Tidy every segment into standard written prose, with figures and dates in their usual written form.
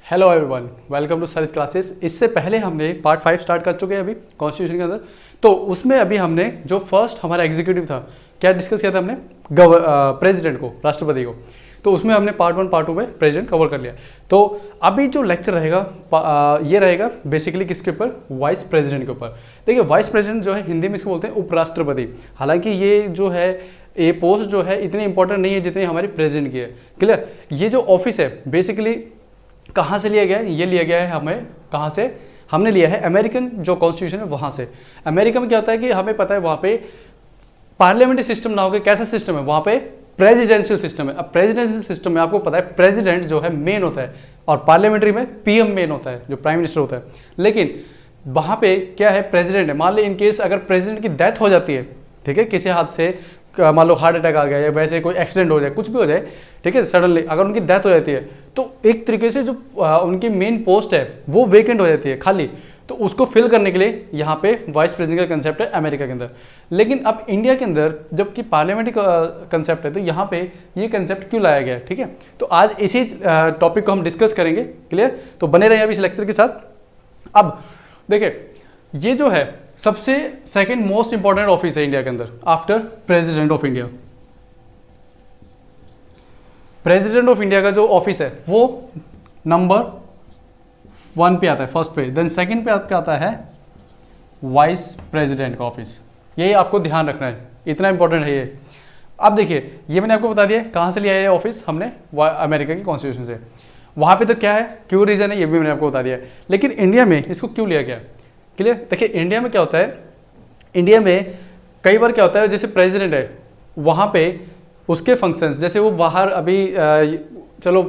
Hello everyone, welcome to Sarit classes. इससे पहले हमने पार्ट 5 स्टार्ट कर चुके हैं अभी कॉन्स्टिट्यूशन के अंदर। तो उसमें अभी हमने जो फर्स्ट हमारा एग्जीक्यूटिव था, क्या डिस्कस किया था हमने? प्रेसिडेंट को, राष्ट्रपति को। तो उसमें हमने पार्ट 1 पार्ट 2 में प्रेसिडेंट कवर कर लिया। तो अभी जो लेक्चर रहेगा ये रहेगा बेसिकली किसके ऊपर? वाइस प्रेसिडेंट के ऊपर। देखिए, वाइस प्रेसिडेंट जो है हिंदी में इसको बोलते हैं उपराष्ट्रपति। हालांकि ये जो है ये पोस्ट जो है इतनी इंपॉर्टेंट नहीं है जितनी हमारी प्रेसिडेंट की है। क्लियर? ये जो ऑफिस है बेसिकली कहाँ से लिया गया है? ये लिया गया है हमें कहाँ से? हमने लिया है अमेरिकन जो कॉन्स्टिट्यूशन है वहाँ से। अमेरिका में क्या होता है कि हमें पता है वहाँ पे पार्लियामेंट्री सिस्टम ना होकर कैसा सिस्टम है? वहाँ पे प्रेसिडेंशियल सिस्टम है। अब प्रेसिडेंशियल सिस्टम में आपको पता है प्रेसिडेंट जो है मेन होता है और पार्लियामेंट्री में पीएम मेन होता है, जो प्राइम मिनिस्टर होता है। लेकिन वहाँ पे क्या है? प्रेसिडेंट है। मान ली इन केस अगर प्रेसिडेंट की डेथ हो जाती है, ठीक है, किसी हाथ से, मान लो हार्ट अटैक आ गया या वैसे कोई एक्सीडेंट हो जाए, कुछ भी हो जाए, ठीक है, सडनली अगर उनकी डेथ हो जाती है तो एक तरीके से जो उनकी मेन पोस्ट है वो वेकेंट हो जाती है, खाली। तो उसको फिल करने के लिए यहाँ पे वाइस प्रेसिडेंट का कंसेप्ट है अमेरिका के अंदर। लेकिन अब इंडिया के अंदर जबकि पार्लियामेंट्री कंसेप्ट है, तो यहाँ पे ये कंसेप्ट क्यों लाया गया है? ठीक है, तो आज इसी टॉपिक को हम डिस्कस करेंगे। क्लियर? तो बने रहिए अभी इस लेक्चर के साथ। अब देखिए, ये जो है सबसे सेकंड मोस्ट इंपॉर्टेंट ऑफिस है इंडिया के अंदर after president of India. President of India का जो ऑफिस है वो नंबर 1 पे आता है, फर्स्ट पे। देन सेकंड पे आपका आता है वाइस प्रेसिडेंट का ऑफिस। यही आपको ध्यान रखना है, इतना इंपॉर्टेंट है ये। अब देखिए, ये मैंने आपको बता दिया कहाँ से लिया है ऑफिस हमने, अमेरिका की कॉन्स्टिट्यूशन से। वहाँ पे तो क्या है, क्यों रीजन है, ये भी मैंने आपको बता दिया। लेकिन इंडिया में इसको क्यों लिया गया? क्लियर? देखिए, इंडिया में क्या होता है, इंडिया में कई बार क्या होता है, जैसे प्रेसिडेंट है वहाँ पे उसके फंक्शंस, जैसे वो बाहर अभी चलो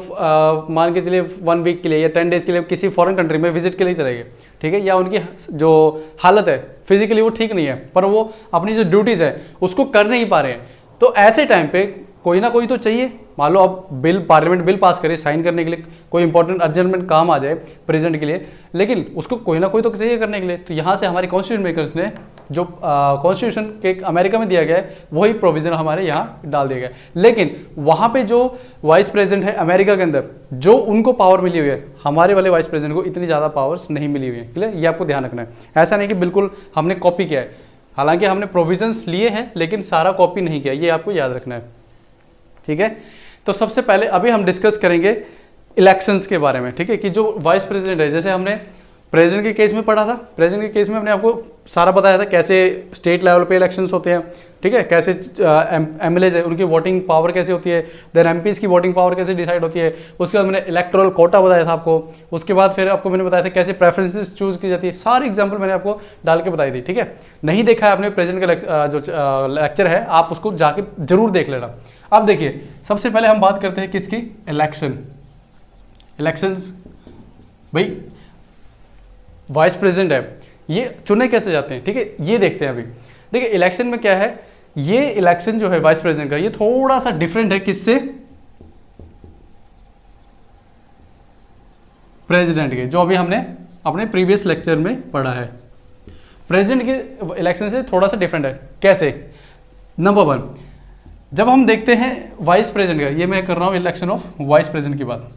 मान के चलिए 1 वीक के लिए या 10 डेज के लिए किसी फॉरेन कंट्री में विजिट के लिए चले गए, ठीक है, या उनकी जो हालत है फिजिकली वो ठीक नहीं है, पर वो अपनी जो ड्यूटीज़ है उसको कर नहीं पा रहे हैं। तो ऐसे टाइम पे कोई ना कोई तो चाहिए। मान लो अब बिल, पार्लियामेंट बिल पास करे साइन करने के लिए, कोई इंपॉर्टेंट अर्जेंटमेंट काम आ जाए प्रेसिडेंट के लिए, लेकिन उसको कोई ना कोई तो चाहिए करने के लिए। तो यहाँ से हमारे कॉन्स्टिट्यूशन मेकर्स ने जो कॉन्स्टिट्यूशन के अमेरिका में दिया गया है वही प्रोविजन हमारे यहाँ डाल दिया गया है। लेकिन वहाँ पे जो वाइस प्रेसिडेंट है अमेरिका के अंदर, जो उनको पावर मिली हुई है, हमारे वाले वाइस प्रेसिडेंट को इतनी ज़्यादा पावर्स नहीं मिली हुई है। क्लियर? ये आपको ध्यान रखना है। ऐसा नहीं कि बिल्कुल हमने कॉपी किया है, हालांकि हमने प्रोविजंस लिए हैं लेकिन सारा कॉपी नहीं किया, ये आपको याद रखना है। ठीक है, तो सबसे पहले अभी हम डिस्कस करेंगे इलेक्शंस के बारे में। ठीक है, कि जो वाइस प्रेसिडेंट है, जैसे हमने प्रेसिडेंट के केस में पढ़ा था, प्रेसिडेंट के केस में हमने आपको सारा बताया था कैसे स्टेट लेवल पे इलेक्शंस होते हैं, ठीक है, कैसे एमएलएज है उनकी वोटिंग पावर कैसे होती है, देन एमपीज की वोटिंग पावर कैसे डिसाइड होती है। उसके बाद मैंने इलेक्टोरल कोटा बताया था आपको। उसके बाद फिर आपको मैंने बताया था कैसे प्रेफरेंसेस चूज की जाती है। सारी एग्जाम्पल मैंने आपको डाल के बताई थी। ठीक है, नहीं देखा है आपने प्रेसिडेंट का जो लेक्चर है, आप उसको जाके जरूर देख लेना। अब देखिए, सबसे पहले हम बात करते हैं किसकी? इलेक्शंस। भाई वाइस प्रेसिडेंट है, ये चुने कैसे जाते हैं? ठीक है, ये देखते हैं अभी। देखिए, इलेक्शन में क्या है, ये इलेक्शन जो है वाइस प्रेसिडेंट का, ये थोड़ा सा डिफरेंट है किससे? प्रेसिडेंट के, जो अभी हमने अपने प्रीवियस लेक्चर में पढ़ा है। प्रेसिडेंट के इलेक्शन से थोड़ा सा डिफरेंट है। कैसे? नंबर 1, जब हम देखते हैं वाइस प्रेसिडेंट का, ये मैं कर रहा हूं इलेक्शन ऑफ वाइस प्रेसिडेंट की बात।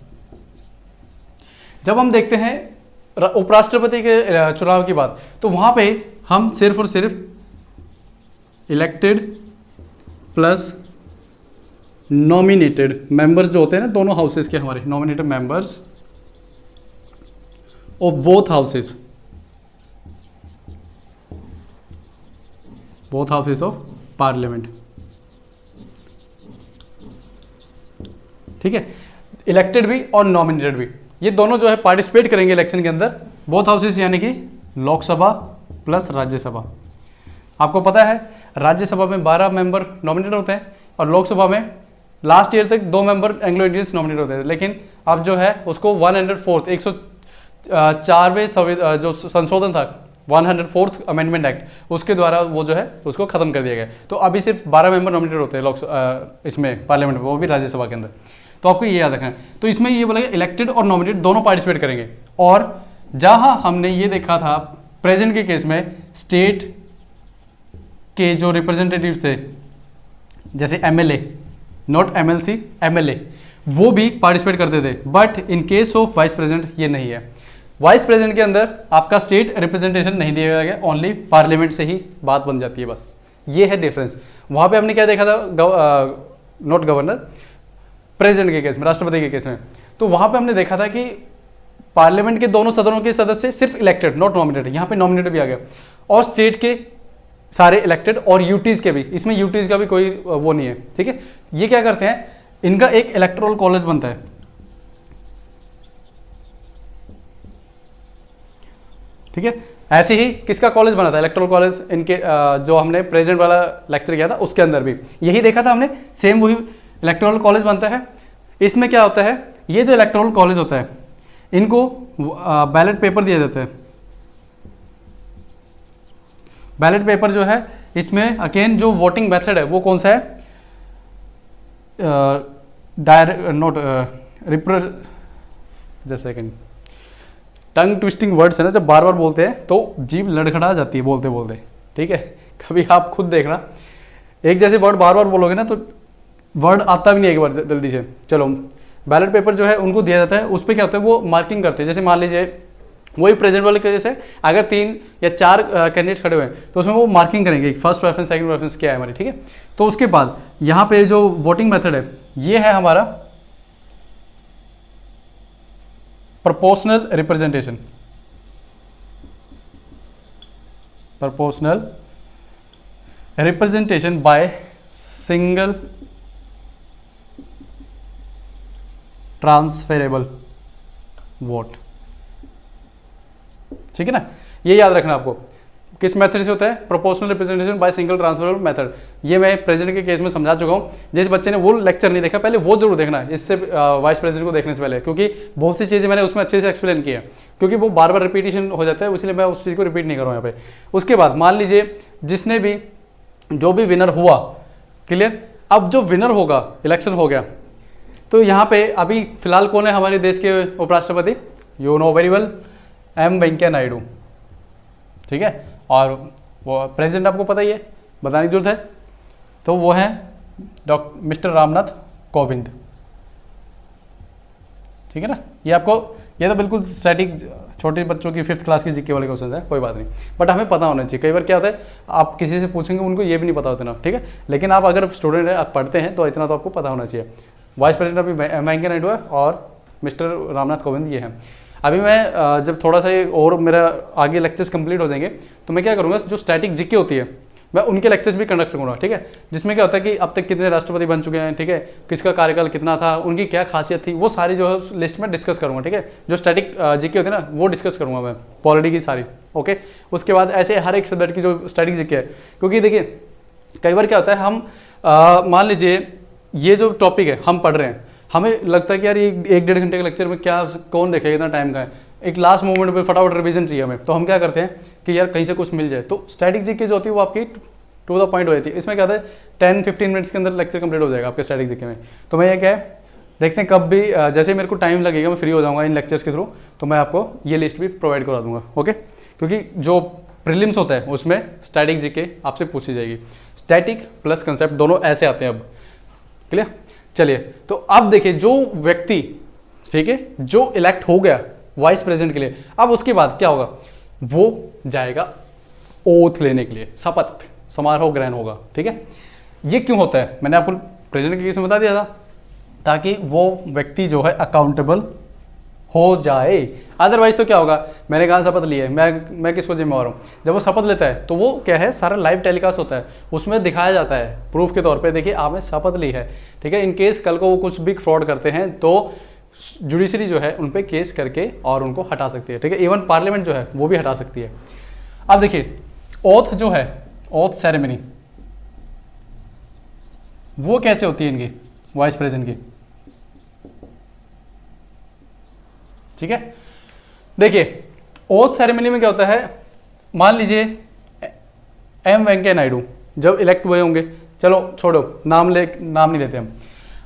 जब हम देखते हैं उपराष्ट्रपति के चुनाव की बात, तो वहां पे हम सिर्फ और सिर्फ इलेक्टेड प्लस नॉमिनेटेड मेंबर्स जो होते हैं ना दोनों हाउसेस के, हमारे nominated members of both houses of parliament. ठीक है, इलेक्टेड भी और नॉमिनेटेड भी, ये दोनों जो है पार्टिसिपेट करेंगे इलेक्शन के अंदर। बोथ हाउसेस यानी कि लोकसभा प्लस राज्यसभा। आपको पता है राज्यसभा में 12 मेंबर नॉमिनेट होते हैं और लोकसभा में लास्ट ईयर तक 2 मेंबर एंग्लो इंडियंस नॉमिनेट होते थे। लेकिन अब जो है उसको 104वें जो संशोधन था, 104th अमेंडमेंट एक्ट, उसके द्वारा वो जो है उसको खत्म कर दिया गया। तो अभी सिर्फ 12 मेंबर नॉमिनेट होते हैं इसमें पार्लियामेंट में, वो भी राज्यसभा के अंदर। तो आपको ये याद रखना है। तो इसमें ये बोला इलेक्टेड और नॉमिनेटेड दोनों पार्टिसिपेट करेंगे। और जहां हमने ये देखा था प्रेसिडेंट के केस में, स्टेट के जो रिप्रेजेंटेटिव थे, जैसे एमएलए, नॉट एमएलसी, एमएलए, वो भी पार्टिसिपेट करते थे, but in case of vice president ये नहीं है। वाइस प्रेसिडेंट के अंदर आपका स्टेट रिप्रेजेंटेशन नहीं दिया गया, ओनली पार्लियामेंट से ही बात बन जाती है, बस ये है डिफरेंस। वहां पे हमने क्या देखा था, नॉट गवर्नर, प्रेसिडेंट के केस में, राष्ट्रपति के केस में, तो वहां पे हमने देखा था कि पार्लियामेंट के दोनों सदनों के सदस्य सिर्फ इलेक्टेड, नॉट नॉमिनेटेड, यहाँ पे नॉमिनेटेड भी आ गया, और स्टेट के सारे इलेक्टेड और यूटीज के भी, इसमें यूटीज का भी कोई वो नहीं है, ठीक है। ये क्या करते हैं, इनका एक इलेक्टोरल कॉलेज बनता है, ठीक है। ऐसे ही किसका कॉलेज बना था, इलेक्टोरल कॉलेज, इनके जो हमने प्रेसिडेंट वाला लेक्चर किया था उसके अंदर भी यही देखा था हमने, सेम वही इलेक्टोरल कॉलेज बनता है। इसमें क्या होता है, ये जो इलेक्टोरल कॉलेज होता है इनको बैलेट पेपर दिया जाता है। बैलेट पेपर जो है इसमें अगेन जो वोटिंग मेथड है वो कौन सा है, direct, not just second, tongue twisting words है ना, जब बार बार बोलते हैं तो जीभ लड़खड़ा जाती है बोलते बोलते, ठीक है। कभी आप खुद देखना, एक जैसे वर्ड बार बार बोलोगे ना तो वर्ड आता भी नहीं एक बार जल्दी से। चलो, बैलेट पेपर जो है उनको दिया जाता है, उस पर क्या होता है वो मार्किंग करते हैं। जैसे मान लीजिए वही प्रेजेंट वाले के जैसे अगर 3 या 4 कैंडिडेट्स खड़े हुए हैं तो उसमें वो मार्किंग करेंगे, फर्स्ट प्रेफरेंस, सेकंड प्रेफरेंस क्या है हमारी, ठीक है। तो उसके बाद यहाँ पे जो वोटिंग मेथड है ये है हमारा proportional representation, proportional representation by single transferable vote, ठीक है ना। ये याद रखना आपको, किस मेथड से होता है, proportional representation by single transferable method. ये मैं प्रेसिडेंट के केस में समझा चुका हूँ, जिस बच्चे ने वो लेक्चर नहीं देखा पहले वो जरूर देखना है, इससे वाइस प्रेसिडेंट को देखने से पहले, क्योंकि बहुत सी चीज़ें मैंने उसमें अच्छे से एक्सप्लेन किया है, क्योंकि वो बार बार रिपीटेशन हो जाता है, इसलिए मैं उस चीज़ को रिपीट नहीं कर रहा हूँ यहाँ पे। उसके बाद मान लीजिए जिसने भी, जो भी विनर हुआ, क्लियर, अब जो विनर होगा, इलेक्शन हो गया, तो यहाँ पे अभी फिलहाल कौन है हमारे देश के उपराष्ट्रपति, you know very well, M Venkaiah Naidu, ठीक है। और वो प्रेसिडेंट आपको पता ही है, बताने की जरूरत है, तो वो है मिस्टर रामनाथ कोविंद, ठीक है ना। ये आपको, ये तो बिल्कुल स्टैटिक छोटे बच्चों की 5th क्लास की जीके वाले क्वेश्चन है, कोई बात नहीं, बट हमें पता होना चाहिए। कई बार क्या होता है आप किसी से पूछेंगे उनको ये भी नहीं पता होता ना, ठीक है, लेकिन आप अगर स्टूडेंट है, आप पढ़ते हैं तो इतना तो आपको पता होना चाहिए। वाइस प्रेसिडेंट अभी वेंकैया नायडू है और मिस्टर रामनाथ कोविंद ये हैं। अभी मैं जब थोड़ा सा और मेरा आगे लेक्चर्स कंप्लीट हो जाएंगे तो मैं क्या करूँगा, जो स्टैटिक जीके होती है मैं उनके लेक्चर्स भी कंडक्ट करूँगा, ठीक है, जिसमें क्या होता है कि अब तक कितने राष्ट्रपति बन चुके हैं, ठीक है, किसका कार्यकाल कितना था, उनकी क्या खासियत थी, वो सारी जो है लिस्ट में डिस्कस करूँगा, ठीक है। जो स्टैटिक जीके होती है ना वो डिस्कस करूँगा मैं, पॉलिटी की सारी, ओके। उसके बाद ऐसे हर एक सब्जेक्ट की जो स्टैटिक जीके है, क्योंकि देखिए कई बार क्या होता है, हम मान लीजिए ये जो टॉपिक है हम पढ़ रहे हैं, हमें लगता है कि यार ये 1-1.5 घंटे के लेक्चर में क्या कौन देखेगा, इतना टाइम का है, एक लास्ट मोमेंट पे फटाफट रिवीजन चाहिए हमें, तो हम क्या करते हैं कि यार कहीं से कुछ मिल जाए, तो स्टैटिक जीके जो होती है वो आपकी टू द पॉइंट हो जाती है। इसमें क्या होता है 10-15 मिनट्स के अंदर लेक्चर कंप्लीट हो जाएगा आपके स्टैटिक जीके में। तो मैं ये क्या है, देखते हैं कब भी जैसे मेरे को टाइम लगेगा, मैं फ्री हो जाऊँगा इन लेक्चर्स के थ्रू, तो मैं आपको ये लिस्ट भी प्रोवाइड करा दूँगा, ओके। क्योंकि जो प्रीलिम्स होता है उसमें स्टैटिक जीके आपसे पूछी जाएगी, स्टैटिक प्लस कंसेप्ट दोनों ऐसे आते हैं अब, क्लियर। चलिए, तो अब देखिए जो व्यक्ति, ठीक है, जो इलेक्ट हो गया वाइस प्रेसिडेंट के लिए, अब उसके बाद क्या होगा, वो जाएगा ओथ लेने के लिए, शपथ समारोह ग्रहण होगा, ठीक है। ये क्यों होता है, मैंने आपको प्रेसिडेंट के केस में बता दिया था, ताकि वो व्यक्ति जो है अकाउंटेबल हो जाए। अदरवाइज तो क्या होगा, मैंने कहा शपथ ली है, मैं किसको जिम्मेवार हूँ। जब वो शपथ लेता है तो वो क्या है, सारा लाइव टेलीकास्ट होता है, उसमें दिखाया जाता है प्रूफ के तौर पे, देखिए आपने शपथ ली है, ठीक है। इन केस कल को वो कुछ बिग फ्रॉड करते हैं तो जुडिशरी जो है उन पर केस करके और उनको हटा सकती है, ठीक है। इवन पार्लियामेंट जो है वो भी हटा सकती है। अब देखिए ओथ जो है, ओथ सेरेमनी वो कैसे होती है इनकी, वाइस प्रेसिडेंट की, ठीक है। देखिए ओथ सेरेमनी में क्या होता है, मान लीजिए एम वेंकैया नायडू जब इलेक्ट हुए होंगे, चलो छोड़ो नाम नहीं लेते हम,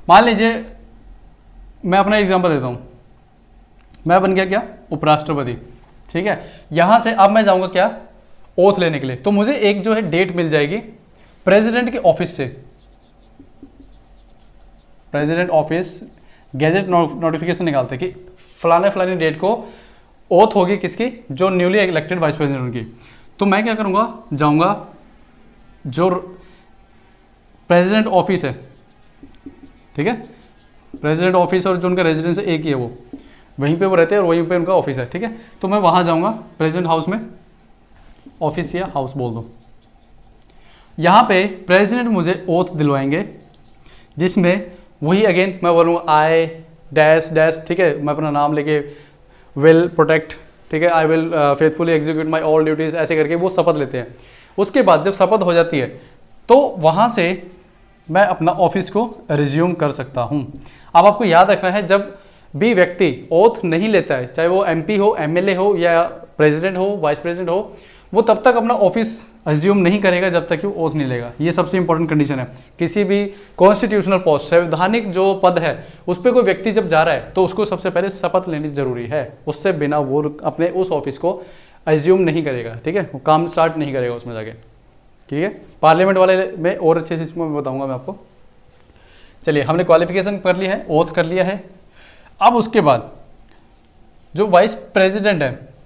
मान लीजिए मैं अपना एग्जांपल देता हूं, मैं बन गया क्या, उपराष्ट्रपति, ठीक है। यहां से अब मैं जाऊंगा क्या, ओथ लेने के लिए, तो मुझे एक जो है डेट मिल जाएगी प्रेसिडेंट के ऑफिस से, प्रेसिडेंट ऑफिस गैजेट नोटिफिकेशन निकालते हैं कि फलाने फलाने डेट को ओथ होगी किसकी, जो न्यूली इलेक्टेड वाइस प्रेसिडेंट उनकी। तो मैं क्या करूँगा, जाऊँगा जो प्रेसिडेंट ऑफिस है, ठीक है, प्रेसिडेंट ऑफिस और जो उनका रेजिडेंस है एक ही है, वो वहीं पे वो रहते हैं और वहीं पे उनका ऑफिस है, ठीक है। तो मैं वहाँ जाऊँगा प्रेसिडेंट हाउस में, ऑफिस या हाउस बोल दो। यहाँ पे प्रेसिडेंट मुझे ओथ दिलवाएंगे जिसमें वही अगेन मैं बोलूँगा आई डैश डैश, ठीक है, मैं अपना नाम लेके विल प्रोटेक्ट, ठीक है, I will faithfully execute my all duties, ऐसे करके वो शपथ लेते हैं। उसके बाद जब शपथ हो जाती है तो वहाँ से मैं अपना ऑफिस को रिज्यूम कर सकता हूँ। अब आपको याद रखना है, जब भी व्यक्ति ओथ नहीं लेता है, चाहे वो एमपी हो, एमएलए हो या प्रेसिडेंट हो, वाइस प्रेसिडेंट हो, वो तब तक अपना ऑफिस अज्यूम नहीं करेगा जब तक कि वो ओथ नहीं लेगा। ये सबसे इंपॉर्टेंट कंडीशन है। किसी भी कॉन्स्टिट्यूशनल पोस्ट, संवैधानिक जो पद है, उस पर कोई व्यक्ति जब जा रहा है तो उसको सबसे पहले शपथ लेनी जरूरी है। उससे बिना वो अपने उस ऑफिस को अज्यूम नहीं करेगा, ठीक है, वो काम स्टार्ट नहीं करेगा उसमें जाके, ठीक है। पार्लियामेंट वाले में और अच्छे से इसमें बताऊंगा मैं आपको। चलिए, हमने क्वालिफिकेशन कर लिया है, ओथ कर लिया है। अब उसके बाद जो वाइस प्रेसिडेंट है,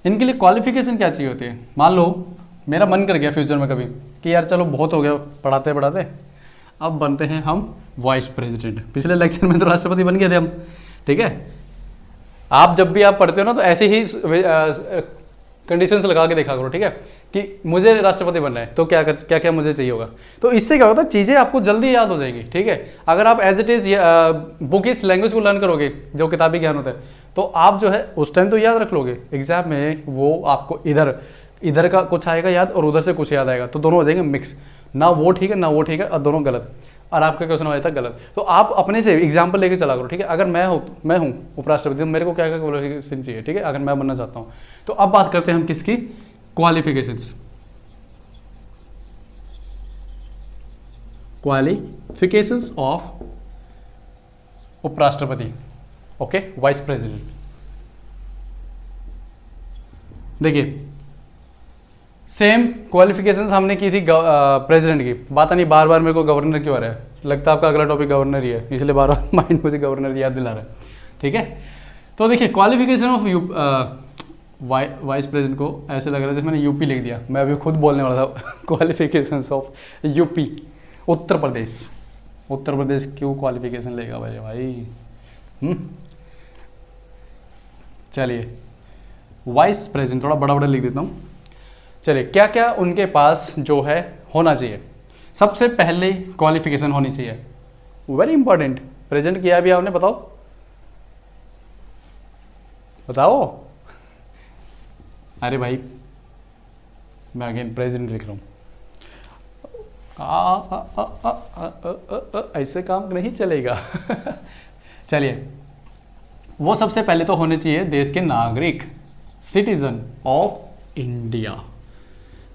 इनके लिए क्वालिफिकेशन क्या चाहिए होती है। मान लो मेरा मन कर गया फ्यूचर में कभी कि यार चलो बहुत हो गया पढ़ाते पढ़ाते, अब बनते हैं हम वाइस प्रेसिडेंट। पिछले इलेक्शन में तो राष्ट्रपति बन गए थे हम, ठीक है। आप जब भी आप पढ़ते हो ना तो ऐसे ही कंडीशंस लगा के देखा करो, ठीक है, कि मुझे राष्ट्रपति बनना है तो क्या क्या मुझे चाहिए होगा। तो इससे क्या होता है, चीज़ें आपको जल्दी याद हो जाएंगी, ठीक है। अगर आप as it is bookish language को लर्न करोगे, जो किताबी ज्ञान होता है, तो आप जो है उस टाइम तो याद रख लोगे, एग्जाम में वो आपको इधर का कुछ आएगा याद और उधर से कुछ याद आएगा, तो दोनों हो जाएंगे मिक्स, ना वो ठीक है ना वो ठीक है, और दोनों गलत, और आपका क्वेश्चन हो जाता है गलत। तो आप अपने से एग्जाम्पल लेके चला करो, ठीक है। अगर मैं हूँ उपराष्ट्रपति, तो मेरे को क्या क्या क्वालिफिकेशन चाहिए, ठीक है, अगर मैं बनना चाहता हूँ। तो अब बात करते हैं हम किसकी, क्वालिफिकेशंस। क्वालिफिकेशंस ऑफ उपराष्ट्रपति, ओके, वाइस प्रेसिडेंट। देखिए, सेम क्वालिफिकेशंस हमने की थी प्रेसिडेंट की, बात नहीं बार बार मेरे को गवर्नर क्यों आ रहा है, लगता है आपका अगला टॉपिक गवर्नर ही है, इसलिए बार बार माइंड मुझे गवर्नर याद दिला रहा है, ठीक है। तो देखिए, क्वालिफिकेशन ऑफ वाइस प्रेसिडेंट को ऐसे लग रहा है जैसे मैंने यूपी लिख दिया, मैं अभी खुद बोलने वाला था qualifications of UP, Uttar Pradesh. Uttar Pradesh क्यों क्वालिफिकेशन लेगा भाई। चलिए, वाइस प्रेसिडेंट थोड़ा बड़ा बड़ा लिख देता हूँ। चलिए, क्या क्या उनके पास जो है होना चाहिए। सबसे पहले क्वालिफिकेशन होनी चाहिए, वेरी इंपॉर्टेंट। प्रेजेंट किया भी आपने, बताओ। अरे भाई, मैं अगेन प्रेजेंट लिख रहा हूँ, ऐसे काम नहीं चलेगा। चलिए, वो सबसे पहले तो होने चाहिए देश के नागरिक, सिटीजन ऑफ इंडिया।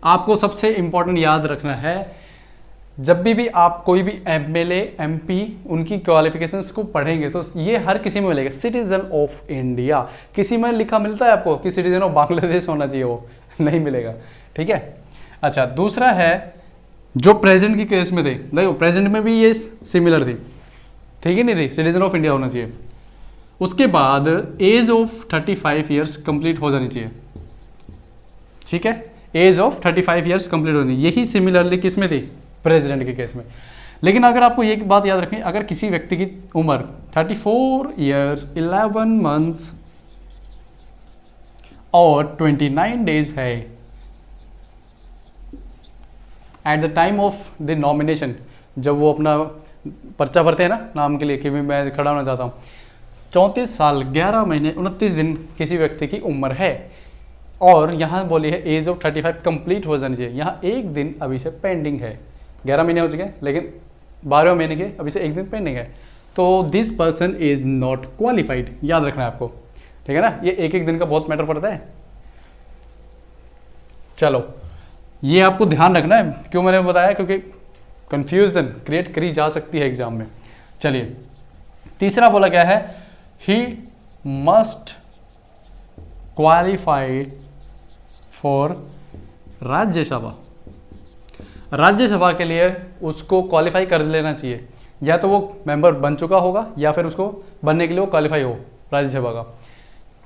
आपको सबसे इंपॉर्टेंट याद रखना है, जब भी आप कोई भी एमएलए एमपी उनकी क्वालिफिकेशंस को पढ़ेंगे तो ये हर किसी में मिलेगा, सिटीजन ऑफ इंडिया। किसी में लिखा मिलता है आपको कि सिटीजन ऑफ बांग्लादेश होना चाहिए, वो नहीं मिलेगा, ठीक है। अच्छा, दूसरा है जो प्रेजेंट की केस में थे, देखो प्रेजेंट में भी ये सिमिलर थी, ठीक है, नहीं थी, सिटीजन ऑफ इंडिया होना चाहिए। उसके बाद एज ऑफ 35 ईयर्स कंप्लीट हो जानी चाहिए, ठीक है, एज ऑफ 35 ईयर्स कंप्लीट होनी, यही सिमिलरली किस में थी, प्रेसिडेंट के केस में। लेकिन अगर आपको ये बात याद रखनी, अगर किसी व्यक्ति की उम्र 34 ईयर्स 11 मंथ्स और 29 डेज है at the time of the nomination, जब वो अपना पर्चा भरते हैं ना नाम के लिए कि मैं खड़ा होना चाहता हूँ, 34 साल 11 महीने 29 दिन किसी व्यक्ति की उम्र है, और यहाँ बोली है एज ऑफ 35 कंप्लीट हो जानी चाहिए। यहाँ एक दिन अभी से पेंडिंग है, 11 महीने हो चुके हैं लेकिन 12वें महीने के अभी से एक दिन पेंडिंग है, तो this person is not qualified. याद रखना है आपको, ठीक है ना, ये एक एक दिन का बहुत मैटर पड़ता है। चलो, ये आपको ध्यान रखना है, क्यों मैंने बताया, क्योंकि कंफ्यूजन क्रिएट करी जा सकती है एग्जाम में। चलिए, तीसरा बोला क्या है, he must qualified for Rajya Sabha. Rajya Sabha के लिए उसको क्वालिफाई कर लेना चाहिए। या तो वो मेंबर बन चुका होगा या फिर उसको बनने के लिए वो क्वालिफाई हो राज्यसभा का।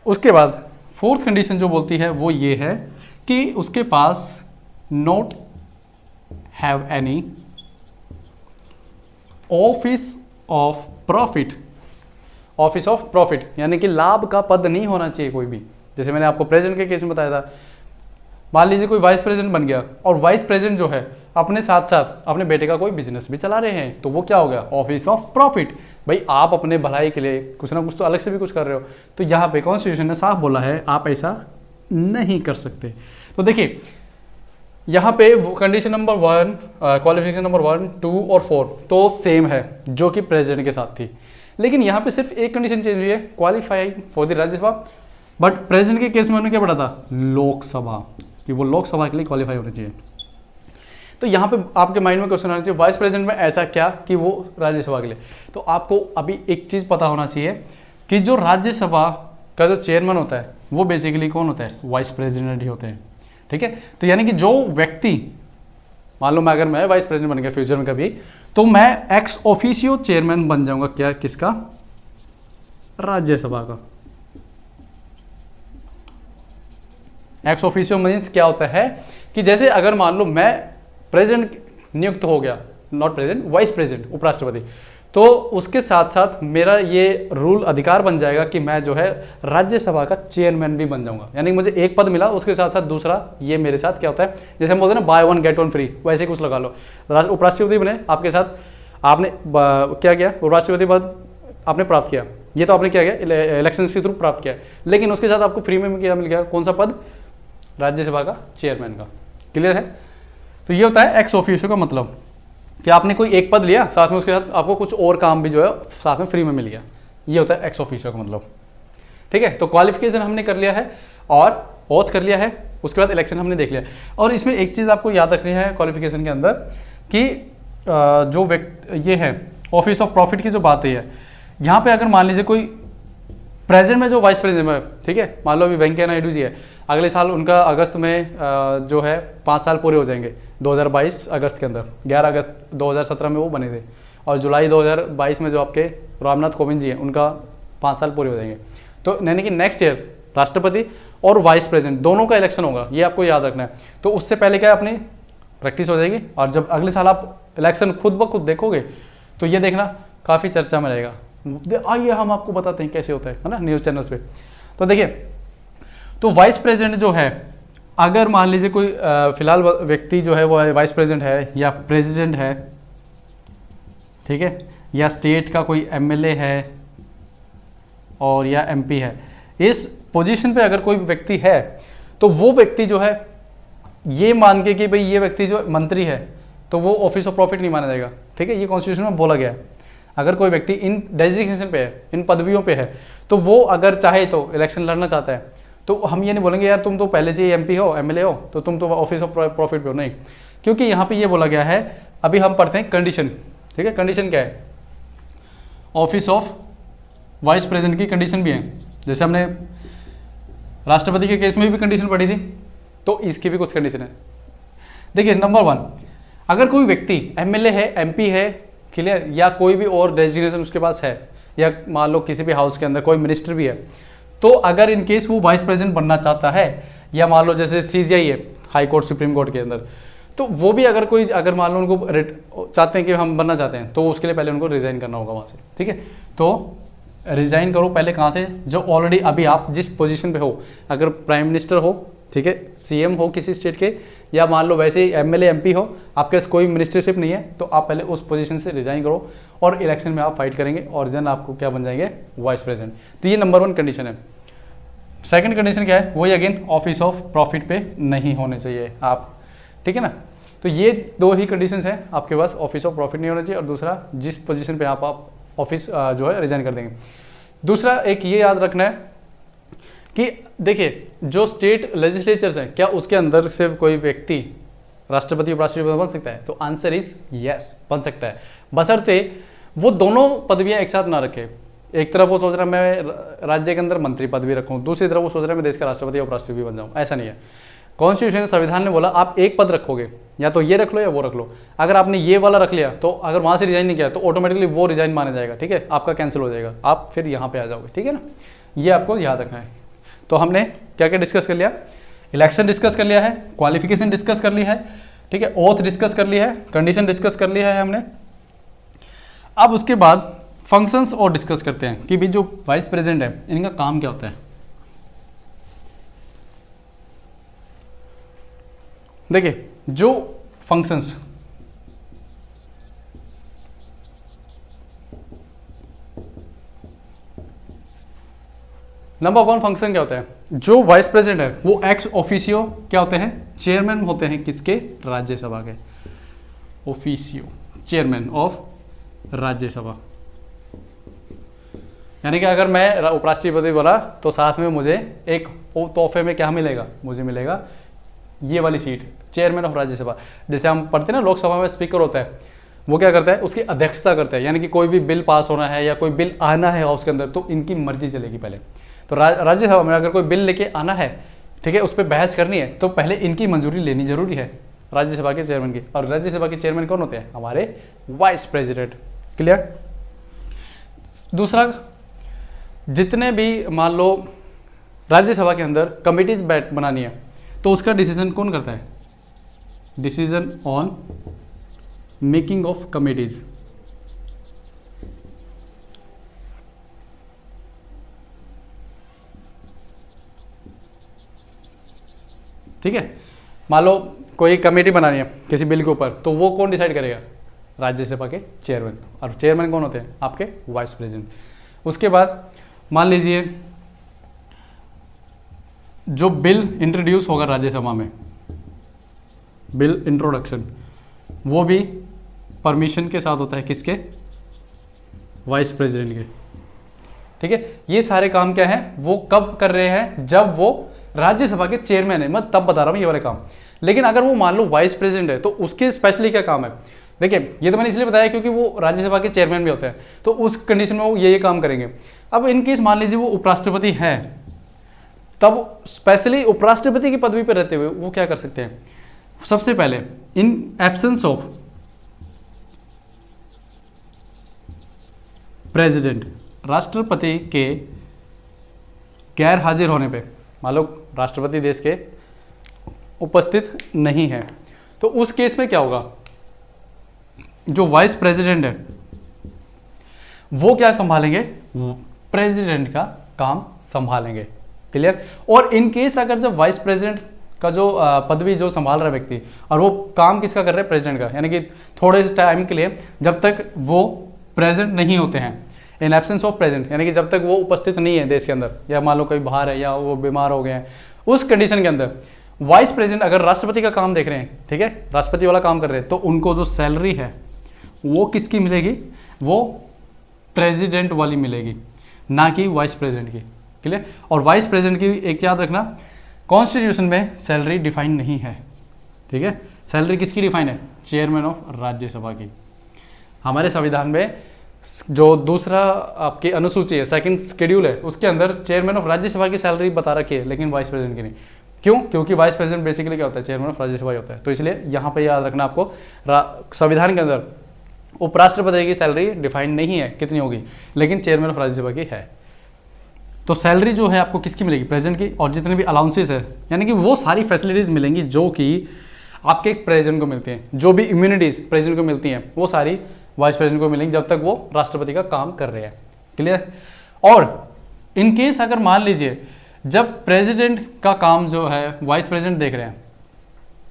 उसके बाद फोर्थ कंडीशन जो बोलती है वो ये है कि उसके पास not have any office of profit. Office of profit यानी कि लाभ का पद नहीं होना चाहिए कोई भी। जैसे मैंने आपको प्रेसिडेंट के केस में बताया था, मान लीजिए कोई वाइस प्रेसिडेंट बन गया और वाइस प्रेसिडेंट जो है अपने साथ साथ अपने बेटे का कोई बिजनेस भी चला रहे हैं, तो वो क्या हो गया, ऑफिस ऑफ प्रॉफिट। भाई आप अपने भलाई के लिए कुछ ना कुछ तो अलग से भी कुछ कर रहे हो, तो यहाँ पे कॉन्स्टिट्यूशन ने साफ बोला है आप ऐसा नहीं कर सकते। तो देखिए यहाँ पे कंडीशन नंबर 1, क्वालिफिकेशन नंबर 1, 2 और 4 तो सेम है जो कि प्रेसिडेंट के साथ थी, लेकिन यहाँ पे सिर्फ एक कंडीशन चेंज हुई है, qualified for the Rajya Sabha. But president के केस में उन्होंने क्या पढ़ा था, लोकसभा, कि वो लोकसभा के लिए क्वालिफाई होने चाहिए। तो यहाँ पे आपके माइंड में क्वेश्चन आना चाहिए वाइस प्रेसिडेंट में ऐसा क्या कि वो राज्यसभा के लिए। तो आपको अभी एक चीज़ पता होना चाहिए कि जो राज्यसभा का जो चेयरमैन होता है वो बेसिकली कौन होता है, वाइस प्रेसिडेंट ही होते हैं। ठीक है, तो यानी कि जो व्यक्ति, मान लो मैं अगर मैं वाइस प्रेसिडेंट बन गया फ्यूचर में कभी, तो मैं एक्स ऑफिशियो चेयरमैन बन जाऊंगा, क्या, किसका, राज्यसभा का। एक्स ऑफिशियो मीन्स क्या होता है कि जैसे अगर मान लो मैं प्रेसिडेंट नियुक्त हो गया, नॉट प्रेसिडेंट, वाइस प्रेसिडेंट, उपराष्ट्रपति, तो उसके साथ साथ मेरा ये रूल अधिकार बन जाएगा कि मैं जो है राज्यसभा का चेयरमैन भी बन जाऊंगा। यानी मुझे एक पद मिला, उसके साथ साथ दूसरा ये मेरे साथ क्या होता है, जैसे हम बोलते हैं ना बाय 1 गेट 1 फ्री, वैसे कुछ लगा लो। उपराष्ट्रपति बने, आपके साथ आपने क्या किया, उपराष्ट्रपति पद आपने प्राप्त किया, ये तो आपने क्या किया, इलेक्शन के थ्रू प्राप्त किया, लेकिन उसके साथ आपको फ्री में क्या मिल गया, कौन सा पद, राज्यसभा का चेयरमैन का। क्लियर है? तो ये होता है एक्स ऑफिशियो का मतलब कि आपने कोई एक पद लिया, साथ में उसके साथ आपको कुछ और काम भी जो है साथ में फ्री में मिल गया, ये होता है एक्स ऑफिशियो का मतलब। ठीक है, तो क्वालिफिकेशन हमने कर लिया है और ऑथ कर लिया है, उसके बाद इलेक्शन हमने देख लिया। और इसमें एक चीज़ आपको याद रखनी है क्वालिफिकेशन के अंदर कि जो व्यक्ति ये है ऑफिस ऑफ प्रॉफिट की जो बात है, यहाँ पे अगर मान लीजिए कोई प्रेजेंट में जो वाइस प्रेसिडेंट है, ठीक है, मान लो अभी वेंकैया नायडू जी है, अगले साल उनका अगस्त में जो है 5 साल पूरे हो जाएंगे 2022 अगस्त के अंदर, 11 अगस्त 2017 में वो बने थे, और जुलाई 2022 में जो आपके रामनाथ कोविंद जी हैं उनका 5 साल पूरे हो जाएंगे। तो यानी कि नेक्स्ट ईयर राष्ट्रपति और वाइस प्रेसिडेंट दोनों का इलेक्शन होगा, ये आपको याद रखना है। तो उससे पहले क्या अपनी प्रैक्टिस हो जाएगी, और जब अगले साल आप इलेक्शन खुद ब खुद देखोगे तो ये देखना काफ़ी चर्चा में रहेगा। आइए हम आपको बताते हैं कैसे होता है ना, न्यूज़ चैनल्स पे। तो देखिए, तो वाइस प्रेसिडेंट जो है, अगर मान लीजिए कोई फिलहाल व्यक्ति जो है वो वाइस प्रेसिडेंट है या प्रेसिडेंट है, ठीक है, या स्टेट का कोई एमएलए है और या एमपी है, इस पोजीशन पे अगर कोई व्यक्ति है तो वो व्यक्ति जो है ये मान के कि भाई ये व्यक्ति जो मंत्री है तो वो ऑफिस ऑफ प्रॉफिट नहीं माना जाएगा। ठीक है, ये कॉन्स्टिट्यूशन में बोला गया है। अगर कोई व्यक्ति इन डेजिग्नेशन पे है, इन पदवियों पे है, तो वो अगर चाहे तो इलेक्शन लड़ना चाहता है, तो हम ये नहीं बोलेंगे यार तुम तो पहले से ही एमपी हो, एमएलए हो, तो तुम तो ऑफिस ऑफ प्रॉफिट पे हो, नहीं, क्योंकि यहाँ पे ये बोला गया है। अभी हम पढ़ते हैं कंडीशन। ठीक है, कंडीशन क्या है, ऑफिस ऑफ वाइस प्रेसिडेंट की कंडीशन भी है, जैसे हमने राष्ट्रपति के केस में भी कंडीशन पढ़ी थी, तो इसकी भी कुछ कंडीशन है। देखिए, नंबर 1, अगर कोई व्यक्ति एमएलए है, एमपी है, क्लियर, या कोई भी और डेजिग्नेशन उसके पास है, या मान लो किसी भी हाउस के अंदर कोई मिनिस्टर भी है, तो अगर इन केस वो वाइस प्रेसिडेंट बनना चाहता है, या मान लो जैसे सीजीआई है हाई कोर्ट सुप्रीम कोर्ट के अंदर, तो वो भी अगर मान लो उनको चाहते हैं कि हम बनना चाहते हैं, तो उसके लिए पहले उनको रिजाइन करना होगा वहाँ से। ठीक है, तो रिजाइन करो पहले कहाँ से, जो ऑलरेडी अभी आप जिस पोजीशन पे हो, अगर प्राइम मिनिस्टर हो, ठीक है, सीएम हो किसी स्टेट के, या मान लो वैसे ही एमएलए एमपी हो, आपके पास कोई मिनिस्टरशिप नहीं है, तो आप पहले उस पोजीशन से रिजाइन करो और इलेक्शन में आप फाइट करेंगे और देन आपको क्या बन जाएंगे, वाइस प्रेसिडेंट। तो ये नंबर 1 कंडीशन है। सेकंड कंडीशन क्या है, वही अगेन ऑफिस ऑफ प्रॉफिट पे नहीं होने चाहिए आप। ठीक है ना, तो ये 2 ही कंडीशंस हैं आपके पास, ऑफिस ऑफ प्रॉफिट नहीं होना चाहिए, और दूसरा जिस पोजीशन पे आप ऑफिस जो है रिजाइन कर देंगे। दूसरा एक ये याद रखना है कि देखिए, जो स्टेट लेजिस्लेचर्स हैं, क्या उसके अंदर सिर्फ कोई व्यक्ति राष्ट्रपति उपराष्ट्रपति बन सकता है, तो आंसर इज यस, बन सकता है, बशर्ते वो दोनों पदवियां एक साथ ना रखे। एक तरफ वो सोच रहा है मैं राज्य के अंदर मंत्री पद भी रखूँ, दूसरी तरफ वो सोच रहा है मैं देश का राष्ट्रपति या उपराष्ट्रपति बन जाऊँ, ऐसा नहीं है। कॉन्स्टिट्यूशन संविधान ने बोला आप एक पद रखोगे, या तो ये रख लो या वो रख लो। अगर आपने ये वाला रख लिया तो अगर वहाँ से रिजाइन नहीं किया तो ऑटोमेटिकली वो रिजाइन माना जाएगा, ठीक है, आपका कैंसिल हो जाएगा, आप फिर यहाँ पे आ जाओगे, ठीक है ना, ये आपको याद रखना है। तो हमने क्या क्या डिस्कस कर लिया, इलेक्शन डिस्कस कर लिया है, क्वालिफिकेशन डिस्कस कर ली है, ठीक है, ओथ डिस्कस कर लिया है, कंडीशन डिस्कस कर लिया है हमने। अब उसके बाद फंक्शंस और डिस्कस करते हैं कि भी जो वाइस प्रेसिडेंट है इनका काम क्या होता है। देखिए जो फंक्शंस, नंबर 1 फंक्शन क्या होता है, जो वाइस प्रेसिडेंट है वो एक्स ऑफिसियो क्या होते हैं, चेयरमैन होते हैं किसके, राज्यसभा के, ऑफिसियो चेयरमैन ऑफ राज्यसभा। यानी कि अगर मैं उपराष्ट्रपति बोला तो साथ में मुझे एक तोहफे में क्या मिलेगा, मुझे मिलेगा ये वाली सीट, चेयरमैन ऑफ राज्यसभा। जैसे हम पढ़ते हैं ना लोकसभा में स्पीकर होता है, वो क्या करता है, उसकी अध्यक्षता करता है, यानी कि कोई भी बिल पास होना है या कोई बिल आना है हाउस के अंदर तो इनकी मर्जी चलेगी पहले। तो राज्यसभा में अगर कोई बिल लेके आना है, ठीक है, उस पर बहस करनी है तो पहले इनकी मंजूरी लेनी जरूरी है, राज्यसभा के चेयरमैन की। और राज्यसभा के चेयरमैन कौन होते हैं, हमारे वाइस प्रेसिडेंट। क्लियर। दूसरा, जितने भी मान लो राज्यसभा के अंदर कमिटीज बनानी है तो उसका डिसीजन कौन करता है, decision on making of committees. ठीक है, मान लो कोई कमेटी बनानी है किसी बिल के ऊपर तो वो कौन डिसाइड करेगा, राज्यसभा के चेयरमैन। और चेयरमैन कौन होते हैं, आपके वाइस प्रेसिडेंट। उसके बाद मान लीजिए जो बिल इंट्रोड्यूस होगा राज्यसभा में, बिल इंट्रोडक्शन, वो भी परमिशन के साथ होता है किसके, वाइस प्रेसिडेंट के। ठीक है, ये सारे काम क्या है, वो कब कर रहे हैं, जब वो राज्यसभा के चेयरमैन है, मैं तब बता रहा हूं ये वाले काम। लेकिन अगर वो मान लो वाइस प्रेसिडेंट है तो उसके स्पेशली क्या काम है, देखिए ये तो मैंने इसलिए बताया क्योंकि वो राज्यसभा के चेयरमैन भी होते हैं, तो उस कंडीशन में वो ये काम करेंगे। अब इन केस मान लीजिए वो उपराष्ट्रपति है, तब स्पेशली उपराष्ट्रपति की पदवी पर रहते हुए वो क्या कर सकते हैं, सबसे पहले इन एब्सेंस ऑफ प्रेसिडेंट, राष्ट्रपति के गैर हाजिर होने पे, मान लो राष्ट्रपति देश के उपस्थित नहीं है, तो उस केस में क्या होगा, जो वाइस प्रेसिडेंट है वो क्या संभालेंगे, प्रेसिडेंट का काम संभालेंगे। क्लियर। और इन केस अगर जब वाइस प्रेसिडेंट का जो पदवी जो संभाल रहा है व्यक्ति और वो काम किसका कर रहा है, प्रेसिडेंट का, यानी कि थोड़े टाइम के लिए जब तक वो प्रेजेंट नहीं होते हैं, इन एब्सेंस ऑफ प्रेजेंट, यानी कि जब तक वो उपस्थित नहीं है देश के अंदर, या मान लो कोई बाहर है या वो बीमार हो गए हैं, उस कंडीशन के अंदर वाइस प्रेसिडेंट अगर राष्ट्रपति का काम देख रहे हैं, ठीक है, राष्ट्रपति वाला काम कर रहे हैं, तो उनको जो सैलरी है वो किसकी मिलेगी, वो प्रेसिडेंट वाली मिलेगी, ना कि वाइस प्रेसिडेंट की। क्लियर। और वाइस प्रेसिडेंट की एक याद रखना, कॉन्स्टिट्यूशन में सैलरी डिफाइन नहीं है, ठीक है, सैलरी किसकी डिफाइन है, चेयरमैन ऑफ राज्यसभा की। हमारे संविधान में जो दूसरा आपकी अनुसूची है, सेकंड शेड्यूल है, उसके अंदर चेयरमैन ऑफ राज्यसभा की सैलरी बता रखी है, लेकिन वाइस प्रेसिडेंट की नहीं। क्यों, क्योंकि वाइस प्रेसिडेंट बेसिकली क्या होता है, चेयरमैन ऑफ राज्यसभा होता है। तो इसलिए यहाँ पे याद रखना आपको, संविधान के अंदर उपराष्ट्रपति की सैलरी डिफाइन नहीं है कितनी होगी, लेकिन चेयरमैन ऑफ राज्यसभा की है। तो सैलरी जो है आपको किसकी मिलेगी, प्रेसिडेंट की। और जितने भी अलाउंसेस है, यानी कि वो सारी फैसिलिटीज मिलेंगी जो कि आपके प्रेसिडेंट को मिलती हैं, जो भी इम्यूनिटीज प्रेसिडेंट को मिलती हैं वो सारी वाइस प्रेसिडेंट को मिलेंगी जब तक वो राष्ट्रपति का काम कर रहे हैं। क्लियर। और इन केस अगर मान लीजिए जब प्रेसिडेंट का काम जो है वाइस प्रेसिडेंट देख रहे हैं,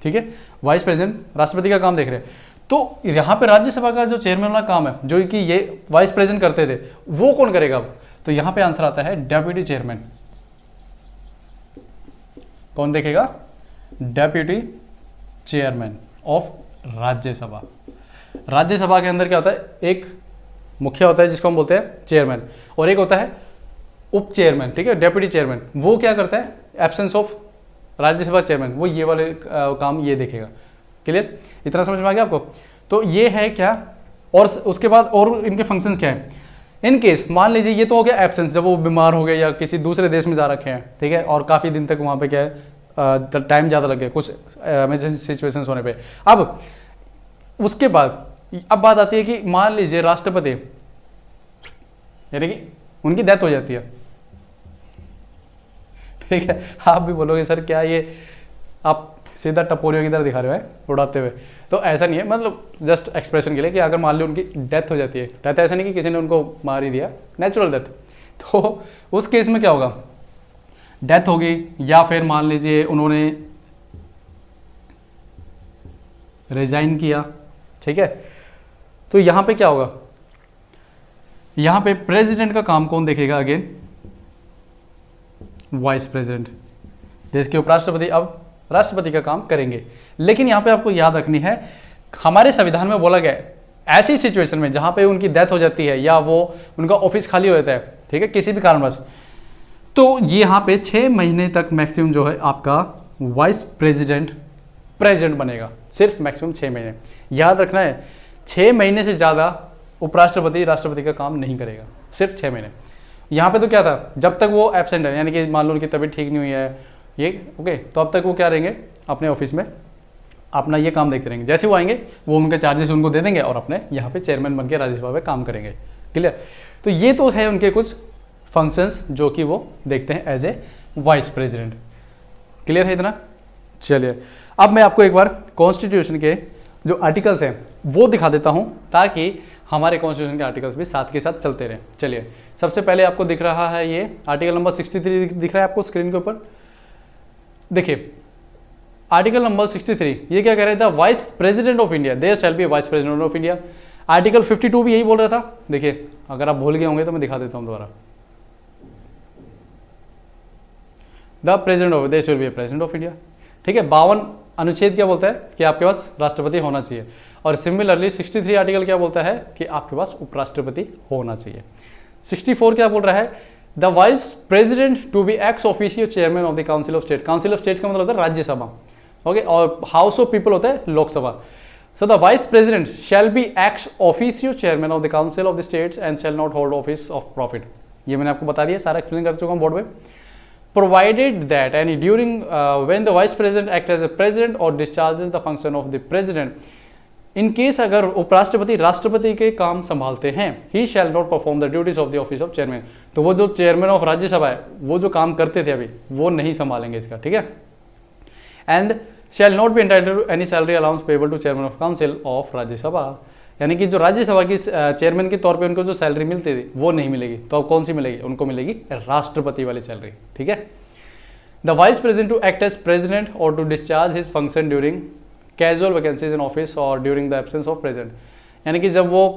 ठीक है, वाइस प्रेसिडेंट राष्ट्रपति का काम देख रहे हैं, तो यहाँ पे राज्यसभा का जो चेयरमैन वाला काम है जो कि ये वाइस प्रेसिडेंट करते थे, वो कौन करेगा अब, तो यहाँ पे आंसर आता है डेप्यूटी चेयरमैन। कौन देखेगा, deputy chairman of Rajya Sabha. Rajya Sabha के अंदर क्या होता है, एक मुखिया होता है जिसको हम बोलते हैं चेयरमैन, और एक होता है उप चेयरमैन, ठीक है, डेप्यूटी चेयरमैन। वो क्या करता है, एब्सेंस ऑफ राज्यसभा चेयरमैन, वो ये वाले काम ये देखेगा। क्लियर, इतना समझ में आ गया आपको। तो ये है क्या, और उसके बाद और इनके फंक्शंस क्या है। इन केस मान लीजिए ये तो हो गया एब्सेंस, जब वो बीमार हो गए या किसी दूसरे देश में जा रखे हैं, ठीक है, और काफ़ी दिन तक वहाँ पे क्या है टाइम ज़्यादा लग गया कुछ इमरजेंसी सिचुएशंस होने पे। अब उसके बाद अब बात आती है कि मान लीजिए राष्ट्रपति यानी कि उनकी डेथ हो जाती है, ठीक है। आप भी बोलोगे सर क्या ये आप सीधा टपोरियों की तरह दिखा रहे हो उड़ाते हुए, तो ऐसा नहीं है, मतलब जस्ट एक्सप्रेशन के लिए कि अगर मान लो उनकी डेथ हो जाती है, डेथ ऐसा नहीं कि किसी ने उनको मार ही दिया, नेचुरल डेथ, तो उस केस में क्या होगा, डेथ होगी या फिर मान लीजिए उन्होंने रिजाइन किया, ठीक है। तो यहां पे क्या होगा, यहां पे प्रेसिडेंट का काम कौन देखेगा, अगेन वाइस प्रेसिडेंट, देश के उपराष्ट्रपति अब राष्ट्रपति का काम करेंगे। लेकिन यहां पे आपको याद रखनी है, हमारे संविधान में बोला गया है ऐसी सिचुएशन में जहां पे उनकी डेथ हो जाती है या वो उनका ऑफिस खाली हो जाता है, ठीक है, किसी भी कारणवश, तो यहां पे 6 महीने तक मैक्सिमम जो है आपका वाइस प्रेसिडेंट प्रेसिडेंट बनेगा, सिर्फ मैक्सिमम 6 महीने। याद रखना है 6 महीने से ज्यादा उपराष्ट्रपति राष्ट्रपति का काम नहीं करेगा, सिर्फ 6 महीने। यहाँ पे तो क्या था, जब तक वो एब्सेंट है, यानी कि मान लो उनकी तबीयत ठीक नहीं हुई है ये, ओके, तो अब तक वो क्या रहेंगे, अपने ऑफिस में अपना ये काम देखते रहेंगे। जैसे वो आएंगे वो उनके चार्जेस उनको दे देंगे और अपने यहाँ पे चेयरमैन बन के राज्यसभा में काम करेंगे। क्लियर, तो ये तो है उनके कुछ फंक्शंस जो कि वो देखते हैं as a vice president. Clear है इतना? चलिए अब मैं आपको एक बार कॉन्स्टिट्यूशन के जो आर्टिकल्स हैं वो दिखा देता हूँ, ताकि हमारे कॉन्स्टिट्यूशन के आर्टिकल्स भी साथ के साथ चलते रहें। चलिए सबसे पहले आपको दिख रहा है ये आर्टिकल नंबर 63 दिख रहा है आपको स्क्रीन के ऊपर। देखिए आर्टिकल नंबर 63 ये क्या कह रहा था, vice president of India, there shall be vice president of India. Article 52 भी यही बोल रहा था। देखिए अगर आप भूल गए होंगे तो मैं दिखा देता हूं दोबारा, the president of there shall be president of India, ठीक है। 52 अनुच्छेद क्या बोलता है कि आपके पास राष्ट्रपति होना चाहिए, और सिमिलरली 63 आर्टिकल क्या बोलता है कि आपके पास उपराष्ट्रपति होना चाहिए। 64 क्या बोल रहा है, the vice president to be ex officio chairman of the council of state. Council of state का मतलब होता है राज्यसभा, ओके, और हाउस ऑफ पीपल होता है Lok Sabha. So the vice president shall be ex officio chairman of the council of the states and shall not hold office of profit. ये मैंने आपको बता दिया, सारा एक्सप्लेन कर चुका हूं बोर्ड में। Provided that any during when the vice president act as a president or discharges the function of the president, in case अगर उपराष्ट्रपति राष्ट्रपति के काम संभालते हैं, he shall not perform the duties of the office of chairman. तो वो जो चेयरमैन ऑफ राज्यसभा है वो जो काम करते थे अभी वो नहीं संभालेंगे इसका, ठीक है। And shall not be entitled to any salary allowance payable to chairman of council of Rajya Sabha. यानी कि जो राज्यसभा की चेयरमैन के तौर पे उनको जो सैलरी मिलती थी वो नहीं मिलेगी, तो अब कौन सी मिलेगी, उनको मिलेगी राष्ट्रपति वाली सैलरी, ठीक है। The vice president to act as president or to discharge his function during casual vacancies in office or during the absence of president. यानी कि जब वो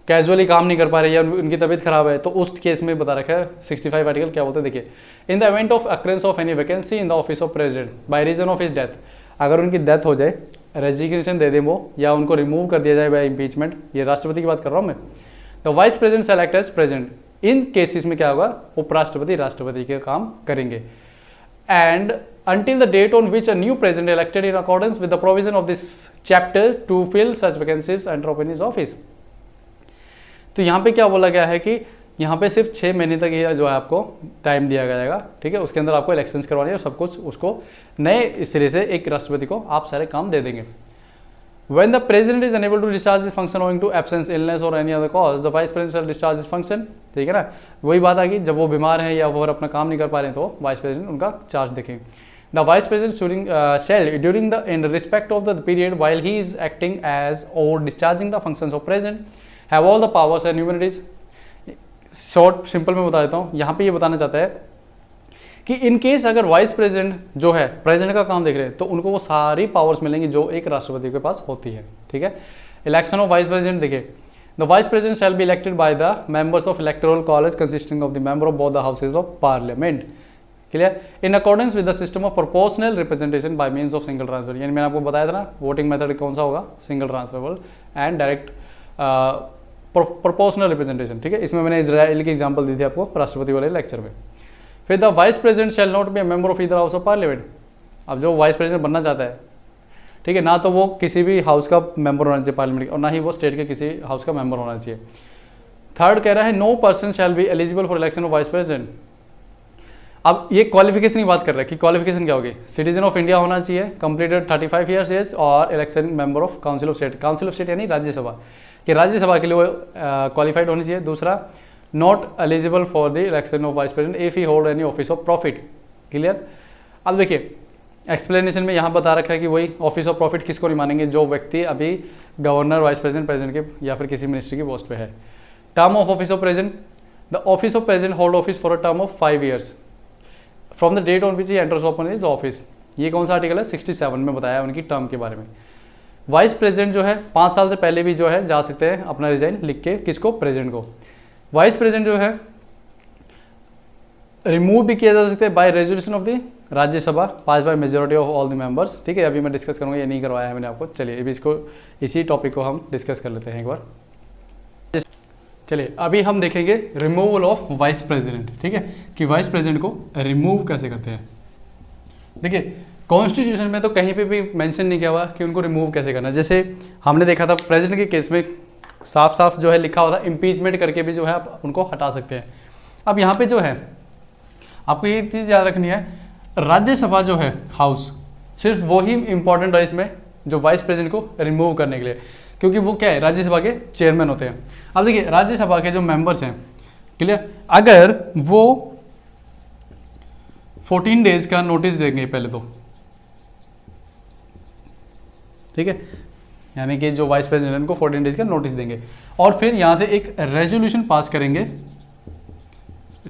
कैजुअली काम नहीं कर पा रहे या उनकी तबीयत खराब है, तो उस केस में बता रखा है 65 आर्टिकल क्या बोलते हैं, देखिए, in the event of occurrence of any vacancy in the office of president by reason of his death, अगर उनकी डेथ हो जाए, रेजिग्नेशन दे दें वो, या उनको रिमूव कर दिया जाए बाय इम्पीचमेंट, ये राष्ट्रपति की बात कर रहा हूँ मैं, the vice president shall act as president. इन केसेस में क्या होगा, उपराष्ट्रपति राष्ट्रपति के काम करेंगे। And until the date on which a new president elected in accordance with the provision of this chapter to fill such vacancies and open his office। तो यहाँ पे क्या बोला गया है कि यहाँ पे सिर्फ 6 महीने तक ये जो है आपको टाइम दिया जाएगा, ठीक है। उसके अंदर आपको इलेक्शंस करवाने और सब कुछ उसको नए सिरे से एक राष्ट्रपति को आप सारे काम दे देंगे। When the president is unable to discharge his function owing to absence, illness or any other cause, the vice president shall discharge his function। ठीक है ना, वही बात आ गई, जब वो बीमार हैं या वो अपना काम नहीं कर पा रहे हैं तो वाइस प्रेसिडेंट उनका चार्ज देखेंगे। The vice president shall during the in respect of the period while he is acting as or discharging the functions of president have all the powers and immunities। Short simple में बता देता हूँ, यहाँ पे ये बताना चाहता है कि इन केस अगर वाइस प्रेसिडेंट जो है प्रेसिडेंट का काम देख रहे हैं तो उनको वो सारी पावर्स मिलेंगी जो एक राष्ट्रपति के पास होती है, ठीक है। इलेक्शन ऑफ वाइस प्रेसिडेंट देखिए, the vice president shall be elected by the members of electoral college consisting of the member of both the houses of parliament. Clear, in accordance with the system of proportional representation by means of single transfer. यानी मैंने आपको बताया था ना voting method कौन सा होगा, single transferable and direct proportional representation, ठीक है। इसमें मैंने इजराइल की एग्जांपल दी थी आपको राष्ट्रपति वाले लेक्चर में। फिर the vice president shell not B A member of either house of parliament. अब जो वाइस प्रेसिडेंट बनना चाहता है, ठीक है, ना तो वो किसी भी हाउस का मेंबर होना चाहिए पार्लियामेंट, और ना ही वो स्टेट के किसी हाउस का मेंबर होना चाहिए। थर्ड कह रहा है no person shall be eligible for election of vice president. अब ये क्वालिफिकेशन की बात कर रहा है कि क्वालिफिकेशन क्या होगी, सिटीजन ऑफ इंडिया होना चाहिए, कंप्लीटेड 35 ईयर्स एज, और election member of council of state, council of state यानी राज्यसभा, कि राज्यसभा के लिए वो क्वालिफाइड होनी चाहिए। दूसरा, not eligible for the election of vice president if he hold any office of profit. Clear. अब देखिए एक्सप्लेनेशन में यहाँ बता रखा है कि वही ऑफिस ऑफ प्रॉफिट किसको नहीं मानेंगे, जो व्यक्ति अभी गवर्नर, वाइस प्रेसिडेंट, प्रेसिडेंट के या फिर किसी मिनिस्ट्री की पोस्ट पे है। Term of office of president, the office of president hold office for a term of 5 years from the date on which he enters upon his office. ये कौन सा आर्टिकल है, 67 में बताया उनकी टर्म के बारे में। वाइस प्रेसिडेंट जो है 5 साल से पहले भी जो है जा सकते हैं अपना रिजाइन लिख के, किसको, प्रेसिडेंट को। वाइस प्रेसिडेंट जो है रिमूव भी किया जा सकता है by resolution of the Rajya Sabha, pass by majority of all the members. ठीक है, अभी मैं डिस्कस करूंगा, ये नहीं करवाया है मैंने आपको। चलिए अभी इसी टॉपिक को हम डिस्कस कर लेते हैं एक बार। चलिए अभी हम देखेंगे रिमूवल ऑफ वाइस प्रेसिडेंट। ठीक है, कि वाइस प्रेसिडेंट को रिमूव कैसे करते हैं। देखिए कॉन्स्टिट्यूशन में तो कहीं पे भी मेंशन नहीं किया हुआ कि उनको रिमूव कैसे करना है। जैसे हमने देखा था प्रेसिडेंट के केस में साफ साफ जो है लिखा हुआ था, इम्पीचमेंट करके भी जो है आप उनको हटा सकते हैं। अब यहाँ पे जो है आपको ये चीज़ याद रखनी है, राज्यसभा जो है हाउस, सिर्फ वही इंपॉर्टेंट है इसमें जो वाइस प्रेसिडेंट को रिमूव करने के लिए, क्योंकि वो क्या है, राज्यसभा के चेयरमैन होते हैं। अब देखिए राज्यसभा के जो मेंबर्स हैं, क्लियर, अगर वो 14 डेज का नोटिस देंगे पहले तो, ठीक है, यानी कि जो वाइस प्रेसिडेंट को 14 डेज का नोटिस देंगे, और फिर यहां से एक रेजोल्यूशन पास करेंगे,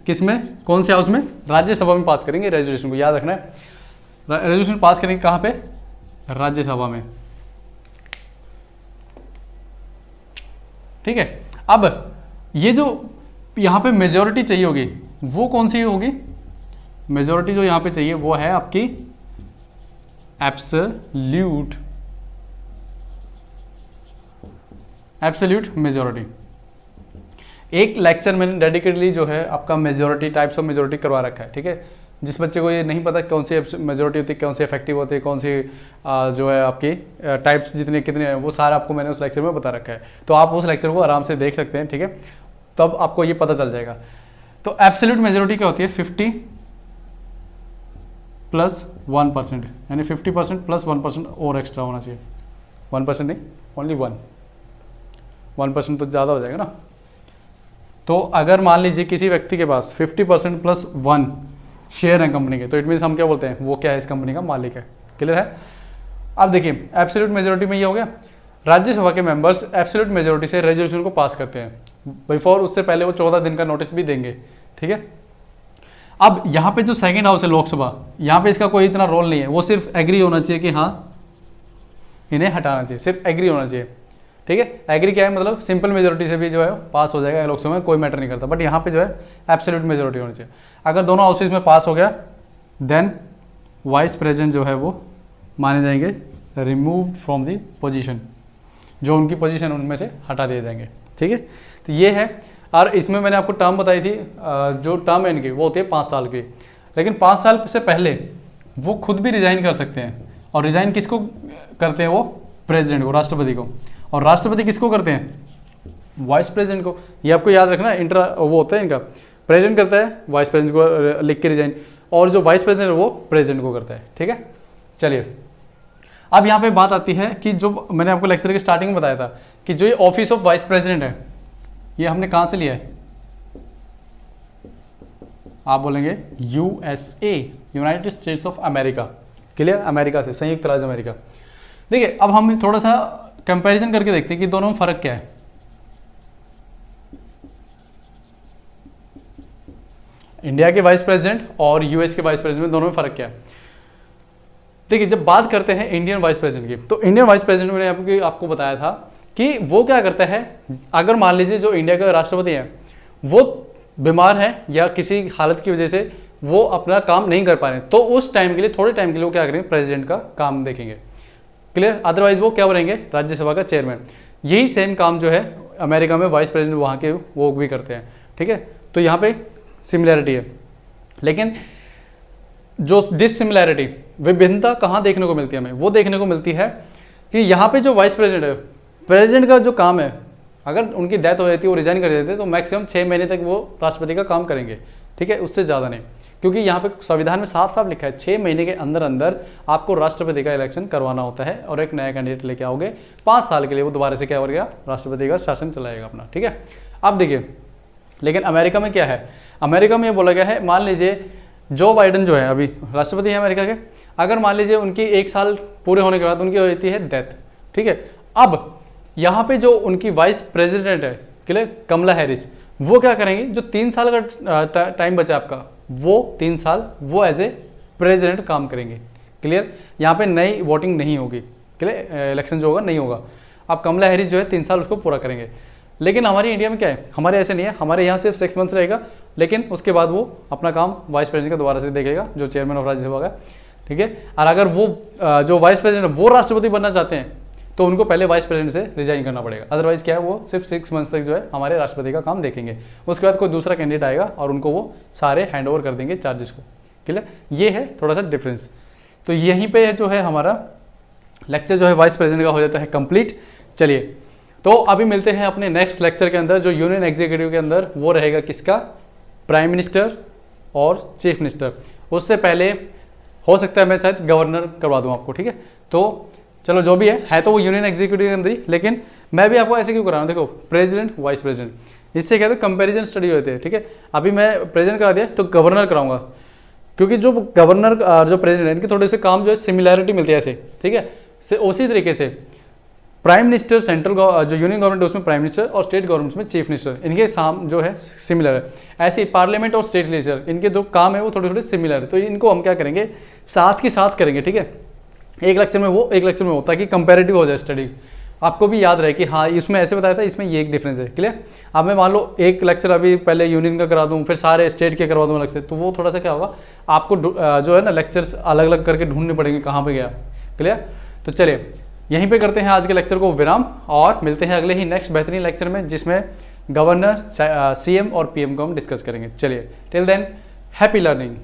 किसमें, कौन से हाउस में, राज्यसभा में पास करेंगे रेजोल्यूशन को, याद रखना है। रेजोल्यूशन पास करेंगे कहां पे, राज्यसभा में। ठीक है, अब ये जो यहां पे मेजोरिटी चाहिए होगी वो कौन सी होगी, मेजोरिटी जो यहां पे चाहिए वो है आपकी एब्सोल्यूट मेजोरिटी। एक लेक्चर मैंने डेडिकेटली जो है आपका मेजोरिटी, टाइप्स ऑफ मेजोरिटी करवा रखा है। ठीक है, जिस बच्चे को ये नहीं पता कौन सी मेजोरिटी होती है, कौन सी इफेक्टिव होती है, कौन सी जो है आपकी टाइप्स जितने कितने हैं, वो सारा आपको मैंने उस लेक्चर में बता रखा है, तो आप उस लेक्चर को आराम से देख सकते हैं। ठीक है, तब आपको ये पता चल जाएगा। तो एब्सोल्यूट मेजोरिटी क्या होती है, 50 + 1%, यानी 50% + 1% और एक्स्ट्रा होना चाहिए। 1% नहीं, ओनली 1% तो ज़्यादा हो जाएगा ना। तो अगर मान लीजिए किसी व्यक्ति के पास 50% + 1 शेयर है कंपनी के, तो इट मीन्स हम क्या बोलते हैं, वो क्या है, इस कंपनी का मालिक है। क्लियर है। अब देखिए एब्सोल्यूट मेजोरिटी में ये हो गया, राज्यसभा के मेंबर्स एब्सोल्यूट मेजोरिटी से रेजोल्यूशन को पास करते हैं। बिफोर, उससे पहले वो 14 दिन का नोटिस भी देंगे। ठीक है, अब यहाँ पे जो सेकंड हाउस है लोकसभा, यहाँ पे इसका कोई इतना रोल नहीं है, वो सिर्फ एग्री होना चाहिए कि हाँ इन्हें हटाना चाहिए, सिर्फ एग्री होना चाहिए। ठीक है, एग्री क्या है, मतलब सिंपल मेजोरिटी से भी जो है पास हो जाएगा लोकसभा में, कोई मैटर नहीं करता। बट यहाँ पे जो है एब्सोल्यूट मेजोरिटी होनी चाहिए। अगर दोनों हाउसेज में पास हो गया, देन वाइस प्रेसिडेंट जो है वो माने जाएंगे रिमूव्ड फ्रॉम द पोजीशन, जो उनकी पोजीशन उनमें से हटा दिए जाएंगे। ठीक है, तो ये है। और इसमें मैंने आपको टर्म बताई थी, जो टर्म है इनकी वो होती है 5 साल की, लेकिन 5 साल से पहले वो खुद भी रिजाइन कर सकते हैं। और रिजाइन किसको करते हैं, वो प्रेसिडेंट को, राष्ट्रपति को। और राष्ट्रपति किसको करते हैं, वाइस प्रेसिडेंट को। ये आपको याद रखना, इंट्रा वो होता है इनका, प्रेसिडेंट करता है वाइस प्रेसिडेंट को लिख के रिजाइन, और जो वाइस प्रेसिडेंट है वो प्रेसिडेंट को करता है। ठीक है, चलिए अब यहाँ पे बात आती है कि जो मैंने आपको लेक्चर के स्टार्टिंग में बताया था कि जो ये ऑफिस ऑफ वाइस प्रेसिडेंट है, ये हमने कहाँ से लिया है, आप बोलेंगे USA, United states of America. Clear, America से, संयुक्त राज्य अमेरिका। देखिए अब हम थोड़ा सा कंपैरिजन करके देखते हैं कि दोनों में फर्क क्या है। इंडिया के वाइस प्रेसिडेंट और यूएस के वाइस प्रेसिडेंट में दोनों में फर्क क्या है। देखिए जब बात करते हैं इंडियन वाइस प्रेसिडेंट की, तो इंडियन वाइस प्रेसिडेंट मैंने आपको बताया था कि वो क्या करता है, अगर मान लीजिए जो इंडिया का राष्ट्रपति है वो बीमार है या किसी हालत की वजह से वो अपना काम नहीं कर पा रहे, तो उस टाइम के लिए, थोड़े टाइम के लिए वो क्या करेंगे, प्रेसिडेंट का काम देखेंगे। क्लियर, अदरवाइज वो क्या बनेंगे, राज्यसभा का चेयरमैन। यही सेम काम जो है अमेरिका में वाइस प्रेसिडेंट वहाँ के वो भी करते हैं। ठीक है, तो यहाँ पे सिमिलैरिटी है, लेकिन जो डिससिमिलैरिटी, विभिन्नता कहाँ देखने को मिलती है हमें, वो देखने को मिलती है कि यहाँ पे जो वाइस प्रेसिडेंट है, प्रेसिडेंट का जो काम है, अगर उनकी डेथ हो जाती है, वो रिजाइन कर देते हैं, तो मैक्सिमम 6 महीने तक वो राष्ट्रपति का काम करेंगे। ठीक है, उससे ज़्यादा नहीं। क्योंकि यहाँ पे संविधान में साफ साफ लिखा है 6 महीने के अंदर अंदर आपको राष्ट्रपति का इलेक्शन करवाना होता है और एक नया कैंडिडेट लेके आओगे, 5 साल के लिए वो दोबारा से क्या हो गया, राष्ट्रपति का शासन चलाएगा अपना, ठीक है। अब देखिए, लेकिन अमेरिका में क्या है, अमेरिका में ये बोला गया है, मान लीजिए जो बाइडेन जो है अभी राष्ट्रपति है अमेरिका के, अगर मान लीजिए उनकी 1 साल पूरे होने के बाद उनकी हो जाती है डेथ, ठीक है। अब यहाँ पे जो उनकी वाइस प्रेसिडेंट है क्लियर, कमला हैरिस, वो क्या करेंगे, जो 3 साल का टाइम बचा आपका, वो 3 साल वो एज ए प्रेसिडेंट काम करेंगे, क्लियर। यहाँ पे नई वोटिंग नहीं होगी, क्लियर, इलेक्शन जो होगा नहीं होगा। अब कमला हैरिस जो है 3 साल उसको पूरा करेंगे। लेकिन हमारी इंडिया में क्या है, हमारे ऐसे नहीं है, हमारे यहाँ सिर्फ 6 मंथ्स रहेगा, लेकिन उसके बाद वो अपना काम वाइस प्रेसिडेंट का दोबारा से देखेगा, जो चेयरमैन ऑफ राज्यसभा का, ठीक है। और अगर वो जो वाइस प्रेसिडेंट वो राष्ट्रपति बनना चाहते हैं तो उनको पहले वाइस प्रेसिडेंट से रिजाइन करना पड़ेगा, अदरवाइज क्या है, वो सिर्फ 6 मंथ्स तक जो है हमारे राष्ट्रपति का काम देखेंगे। उसके बाद कोई दूसरा कैंडिडेट आएगा और उनको वो सारे हैंड ओवर कर देंगे चार्जेस को, क्लियर। ये है थोड़ा सा डिफरेंस। तो यहीं पे जो है हमारा लेक्चर जो है वाइस प्रेसिडेंट का हो जाता है कंप्लीट। चलिए, तो अभी मिलते हैं अपने नेक्स्ट लेक्चर के अंदर, जो यूनियन एग्जीक्यूटिव के अंदर वो रहेगा किसका, प्राइम मिनिस्टर और चीफ मिनिस्टर। उससे पहले हो सकता है मैं शायद गवर्नर करवा दूं आपको, ठीक है। तो चलो जो भी है तो वो यूनियन एग्जीक्यूटिव के अंदर ही, लेकिन मैं भी आपको ऐसे क्यों करा रहा हूँ, देखो प्रेसिडेंट वाइस प्रेसिडेंट, इससे क्या है कंपैरिजन स्टडी होते हैं, ठीक है। अभी मैं प्रेसिडेंट करा दिया तो गवर्नर कराऊंगा, क्योंकि जो गवर्नर जो प्रेसिडेंट इनके थोड़े से काम जो है सिमिलैरिटी मिलती है ऐसे, ठीक है। उसी तरीके से प्राइम मिनिस्टर सेंट्रल जो यूनियन गवर्नमेंट है उसमें प्राइम मिनिस्टर और स्टेट गवर्नमेंट में चीफ मिनिस्टर, इनके साम जो है सिमिलर है। ऐसे ही पार्लियामेंट और स्टेट लेजिस्लेचर इनके जो काम है वो थोड़े थोड़े सिमिलर है, तो इनको हम क्या करेंगे, साथ के साथ करेंगे, ठीक है। एक लेक्चर में वो, एक लेक्चर में वो, ताकि कंपैरेटिव हो जाए स्टडी, आपको भी याद रहे कि हाँ इसमें ऐसे बताया था, इसमें ये एक डिफरेंस है, क्लियर। अब मैं मान लो एक लेक्चर अभी पहले यूनियन का करा दूँ, फिर सारे स्टेट के करवा दूँ अलग से, तो वो थोड़ा सा क्या होगा, आपको जो है ना लेक्चर्स अलग अलग करके ढूंढने पड़ेंगे कहाँ पे गया, क्लियर। तो चलिए यहीं पे करते हैं आज के लेक्चर को विराम, और मिलते हैं अगले ही नेक्स्ट बेहतरीन लेक्चर में, जिसमें गवर्नर, सीएम और पीएम को हम डिस्कस करेंगे। चलिए, टिल देन हैप्पी लर्निंग।